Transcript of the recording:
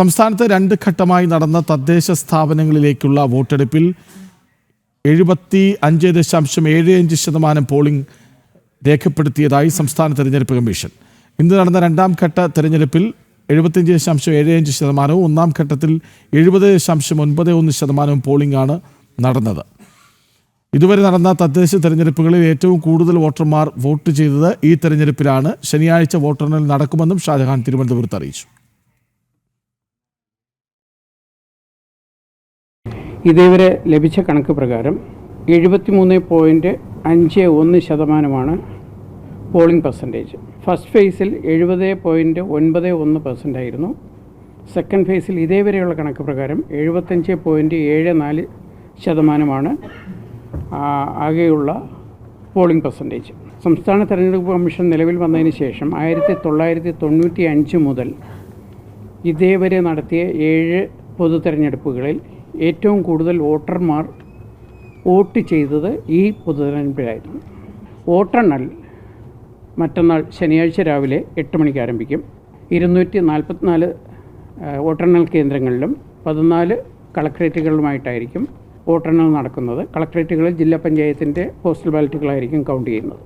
സംസ്ഥാനത്ത് 2 ഘട്ടമായി നടന്ന തദ്ദേശ സ്ഥാപനങ്ങളിലേക്കുള്ള വോട്ടെടുപ്പിൽ 75.75% പോളിംഗ് രേഖപ്പെടുത്തിയതായി സംസ്ഥാന തെരഞ്ഞെടുപ്പ് കമ്മീഷൻ. ഇന്ന് നടന്ന 2ാം ഘട്ട തെരഞ്ഞെടുപ്പിൽ 75.75%, 1ാം ഘട്ടത്തിൽ 70.91% പോളിംഗാണ് നടന്നത്. ഇതുവരെ നടന്ന തദ്ദേശ തെരഞ്ഞെടുപ്പുകളിൽ ഏറ്റവും കൂടുതൽ വോട്ടർമാർ വോട്ട് ചെയ്തത് ഈ തെരഞ്ഞെടുപ്പിലാണ്. ശനിയാഴ്ച വോട്ടെണ്ണൽ നടക്കുമെന്നും ഷാജഹാൻ തിരുവനന്തപുരത്ത് അറിയിച്ചു. ഇതേവരെ ലഭിച്ച കണക്ക് പ്രകാരം 73.51% പോളിംഗ് പെർസെൻറ്റേജ്. ഫസ്റ്റ് ഫേസിൽ 70.91% ആയിരുന്നു. സെക്കൻഡ് ഫേസിൽ ഇതേവരെയുള്ള കണക്ക് പ്രകാരം 75.74% ആകെയുള്ള പോളിംഗ് പെർസെൻറ്റേജ്. സംസ്ഥാന തെരഞ്ഞെടുപ്പ് കമ്മീഷൻ നിലവിൽ വന്നതിന് ശേഷം 1995 മുതൽ ഇതേവരെ നടത്തിയ 7 പൊതു തെരഞ്ഞെടുപ്പുകളിൽ ഏറ്റവും കൂടുതൽ വോട്ടർമാർ വോട്ട് ചെയ്തത് ഈ പൊതു തെരഞ്ഞെടുപ്പിലായിരുന്നു. വോട്ടെണ്ണൽ മറ്റന്നാൾ ശനിയാഴ്ച രാവിലെ 8 മണിക്ക് ആരംഭിക്കും. 244 വോട്ടെണ്ണൽ കേന്ദ്രങ്ങളിലും 14 കളക്ട്രേറ്റുകളിലുമായിട്ടായിരിക്കും വോട്ടെണ്ണൽ നടക്കുന്നത്. കളക്ട്രേറ്റുകളിൽ ജില്ലാ പഞ്ചായത്തിൻ്റെ പോസ്റ്റൽ ബാലറ്റുകളായിരിക്കും കൗണ്ട് ചെയ്യുന്നത്.